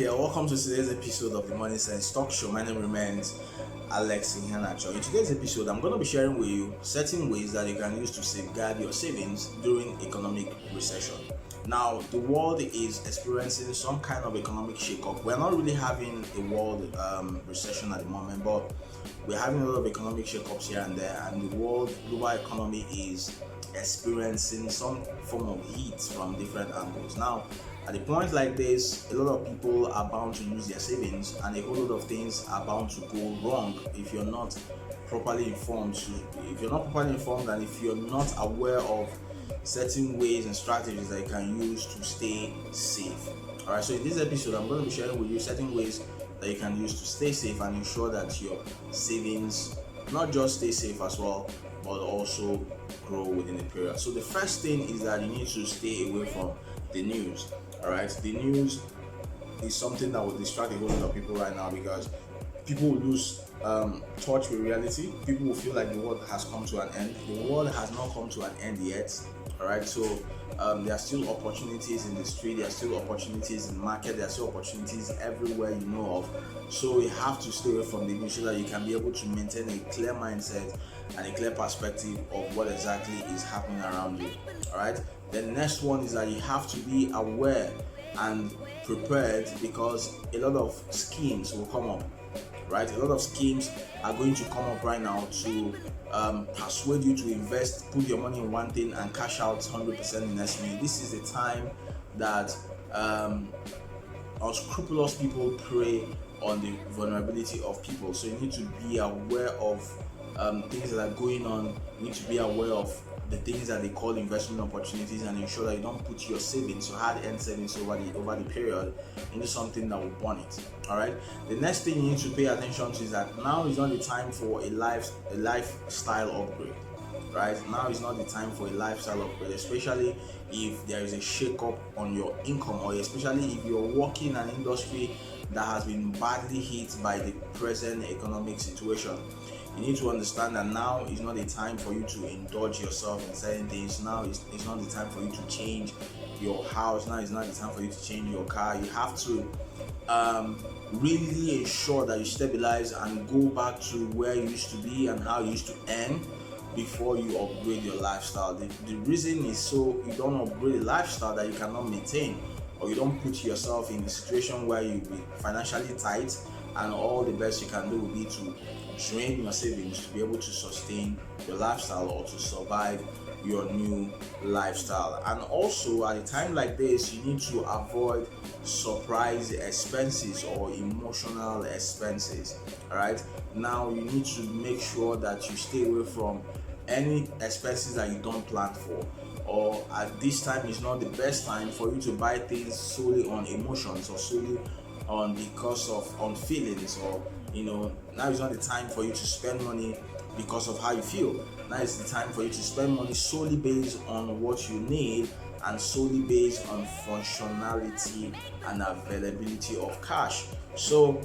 Yeah, welcome to today's episode of the Money Sense Talk Show. My name remains Alex Ihanacho. In today's episode, I'm going to be sharing with you certain ways that you can use to safeguard your savings during economic recession. Now, the world is experiencing some kind of economic shake-up. We're not really having a world recession at the moment, but we're having a lot of economic shake-ups here and there, and the world global economy is experiencing some form of heat from different angles. Now, at a point like this, a lot of people are bound to lose their savings, and a whole lot of things are bound to go wrong if you're not properly informed. If you're not properly informed, and if you're not aware of certain ways and strategies that you can use to stay safe. All right. So in this episode, I'm going to be sharing with you certain ways that you can use to stay safe and ensure that your savings not just stay safe as well, but also grow within the period. So the first thing is that you need to stay away from the news. All right, the news is something that will distract a whole lot of people right now, because people will lose touch with reality. People will feel like the world has come to an end. The world has not come to an end yet. All right, so there are still opportunities in the street, there are still opportunities in the market, there are still opportunities everywhere you know of. So you have to stay away from the news so that you can be able to maintain a clear mindset and a clear perspective of what exactly is happening around you. All right. The next one is that you have to be aware and prepared, because a lot of schemes will come up. Right, a lot of schemes are going to come up right now to persuade you to invest, put your money in one thing and cash out 100% in next minute. This is the time that unscrupulous people prey on the vulnerability of people. So you need to be aware of things that are going on. You need to be aware of the things that they call investment opportunities, and ensure that you don't put your savings, your hard-earned savings over the period, into something that will burn it. All right. The next thing you need to pay attention to is that now is not the time for a lifestyle upgrade. Right, now is not the time for a lifestyle upgrade, especially if there is a shake-up on your income, or especially if you're working in an industry that has been badly hit by the present economic situation. You need to understand that now is not the time for you to indulge yourself in certain things. Now is not the time for you to change your house. Now is not the time for you to change your car. You have to really ensure that you stabilize and go back to where you used to be and how you used to earn before you upgrade your lifestyle. The reason is so you don't upgrade a lifestyle that you cannot maintain, or you don't put yourself in a situation where you'll be financially tight, and all the best you can do will be to drain your savings to be able to sustain your lifestyle or to survive your new lifestyle. And also, at a time like this, you need to avoid surprise expenses or emotional expenses. All right, now you need to make sure that you stay away from any expenses that you don't plan for, or at this time is not the best time for you to buy things solely on emotions or solely on on feelings, or now is not the time for you to spend money because of how you feel. Now is the time for you to spend money solely based on what you need, and solely based on functionality and availability of cash. So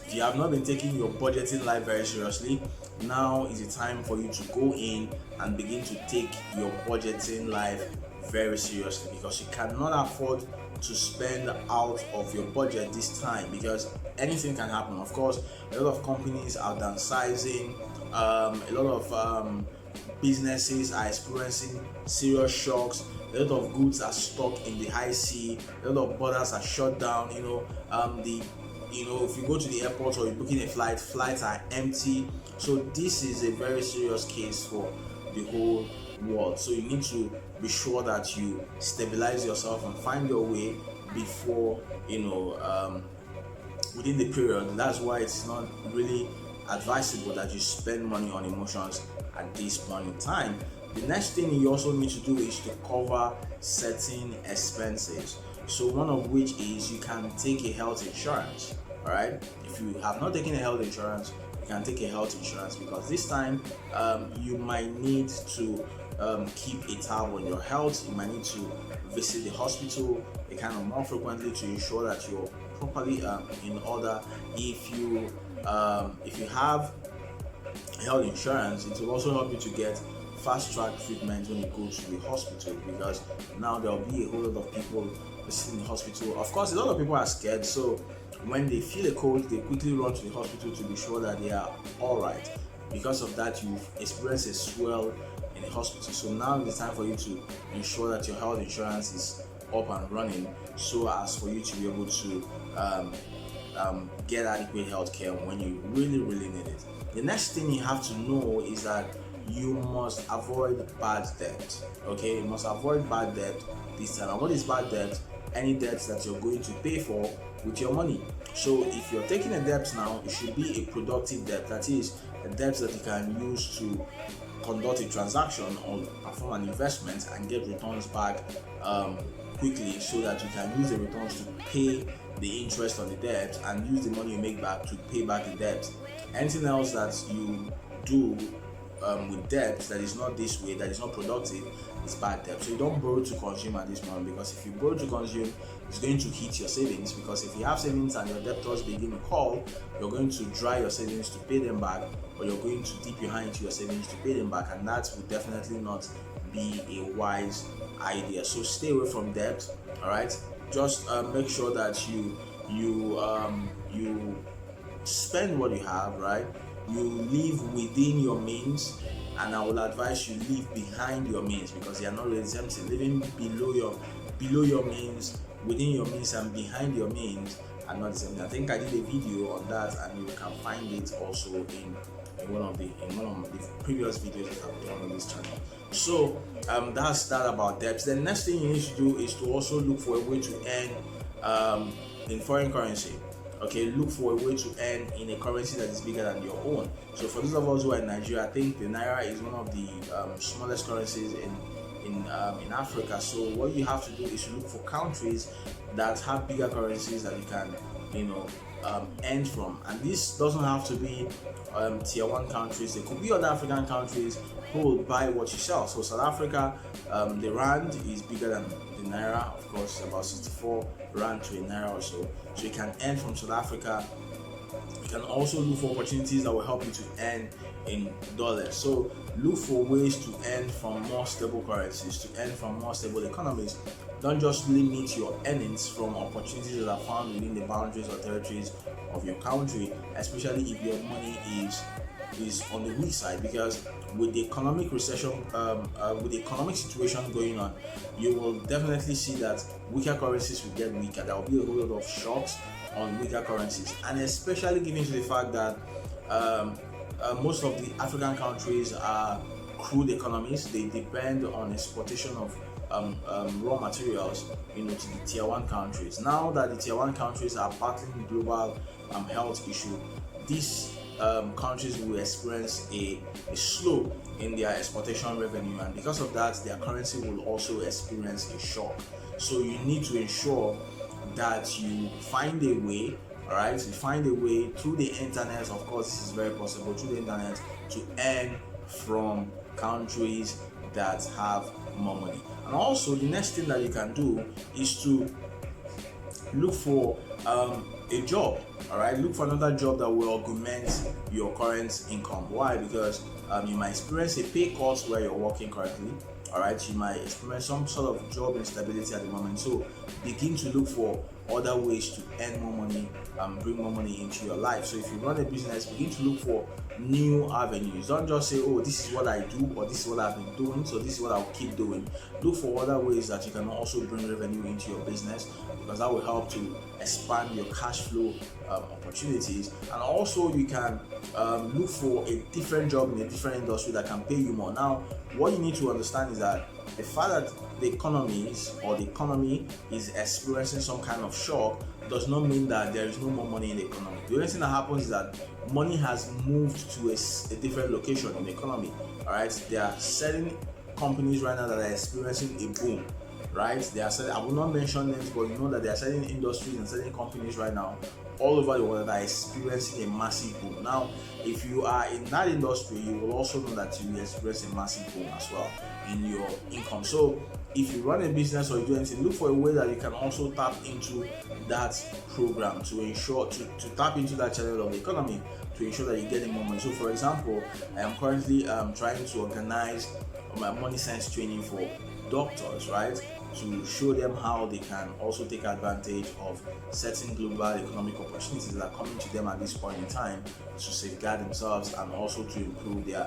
if you have not been taking your budgeting life very seriously, now is the time for you to go in and begin to take your budgeting life very seriously, because you cannot afford to spend out of your budget this time, because anything can happen. Of course, a lot of companies are downsizing, a lot of businesses are experiencing serious shocks, a lot of goods are stuck in the high sea, a lot of borders are shut down. If you go to the airport or you're booking a flight, flights are empty. So this is a very serious case for the whole world. So you need to be sure that you stabilize yourself and find your way before within the period. That's why it's not really advisable that you spend money on emotions at this point in time. The next thing you also need to do is to cover certain expenses. So one of which is you can take a health insurance. All right, if you have not taken a health insurance, you can take a health insurance, because this time you might need to keep a tab on your health. You might need to visit the hospital a kind of more frequently to ensure that you're properly in order. If you have health insurance, it will also help you to get fast track treatment when you go to the hospital, because now there will be a whole lot of people visiting the hospital. Of course, a lot of people are scared, so when they feel a cold, they quickly run to the hospital to be sure that they are all right. Because of that, you've experienced a swell in the hospital. So now it's time for you to ensure that your health insurance is up and running, so as for you to be able to get adequate health care when you really need it. The next thing you have to know is that you must avoid bad debt. Okay, you must avoid bad debt this time. And what is bad debt? Any debts that you're going to pay for with your money. So if you're taking a debt now, it should be a productive debt. That is, a debt that you can use to conduct a transaction or perform an investment and get returns back quickly, so that you can use the returns to pay the interest on the debt and use the money you make back to pay back the debt. Anything else that you do with debt that is not this way, that is not productive, is bad debt. So you don't borrow to consume at this moment, because if you borrow to consume, it's going to hit your savings. Because if you have savings and your debtors begin to call, you're going to dry your savings to pay them back, or you're going to dip your hand into your savings to pay them back, and that will definitely not be a wise idea. So stay away from debt. All right, just make sure that you spend what you have, right? You live within your means, and I will advise you live behind your means, because they are not really the same thing. Living below your means, within your means, and behind your means are not the same thing. I think I did a video on that, and you can find it also in one of the previous videos that I've done on this channel. So that's that about debts. The next thing you need to do is to also look for a way to earn in foreign currency. Okay, look for a way to earn in a currency that is bigger than your own. So for those of us who are in Nigeria, I think the naira is one of the smallest currencies in Africa. So what you have to do is to look for countries that have bigger currencies that you can earn from. And this doesn't have to be tier 1 countries. There could be other African countries who will buy what you sell. So South Africa, the rand is bigger than the naira, of course, about 64 rand to a naira or so. So you can earn from South Africa. You can also look for opportunities that will help you to earn in dollars. So look for ways to earn from more stable currencies, to earn from more stable economies. Don't just limit your earnings from opportunities that are found within the boundaries or territories of your country, especially if your money is on the weak side. Because with the economic recession, with the economic situation going on, you will definitely see that weaker currencies will get weaker. There will be a whole lot of shocks on weaker currencies, and especially given to the fact that most of the African countries are crude economies. They depend on exportation of raw materials, to the tier 1 countries. Now that the tier 1 countries are battling global health issue, these countries will experience a slow in their exportation revenue, and because of that, their currency will also experience a shock. So you need to ensure that you find a way, all right, you find a way through the internet. Of course, this is very possible through the internet to earn from countries that have more money. And also, the next thing that you can do is to look for a job. All right, look for another job that will augment your current income. Why? Because you might experience a pay cut where you're working currently. All right, you might experience some sort of job instability at the moment. So begin to look for other ways to earn more money and bring more money into your life. So if you run a business, begin to look for new avenues. Don't just say, oh, this is what I do, or this is what I've been doing, so this is what I'll keep doing. Look for other ways that you can also bring revenue into your business, because that will help to expand your cash flow opportunities. And also you can look for a different job in a different industry that can pay you more. Now, what you need to understand is that the fact that the economy is experiencing some kind of shock does not mean that there is no more money in the economy. The only thing that happens is that money has moved to a different location in the economy. All right, there are certain companies right now that are experiencing a boom. Right, there are certain, I will not mention names, but you know that there are certain industries and certain companies right now all over the world that are experiencing a massive boom. Now, if you are in that industry, you will also know that you will experience a massive boom as well in your income. So if you run a business or you do anything, look for a way that you can also tap into that program to ensure to tap into that channel of the economy to ensure that you get more money. So for example, I am currently trying to organize my money science training for doctors, right? to show them how they can also take advantage of certain global economic opportunities that are coming to them at this point in time to safeguard themselves and also to improve their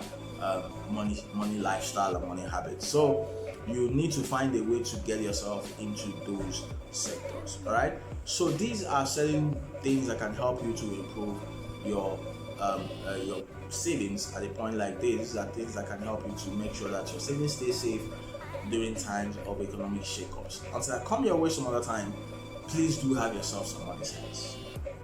money lifestyle and money habits. So you need to find a way to get yourself into those sectors. All right. So these are certain things that can help you to improve your savings at a point like this. These are things that can help you to make sure that your savings stay safe during times of economic shakeups. Until I come your way some other time, please do have yourself some money sense.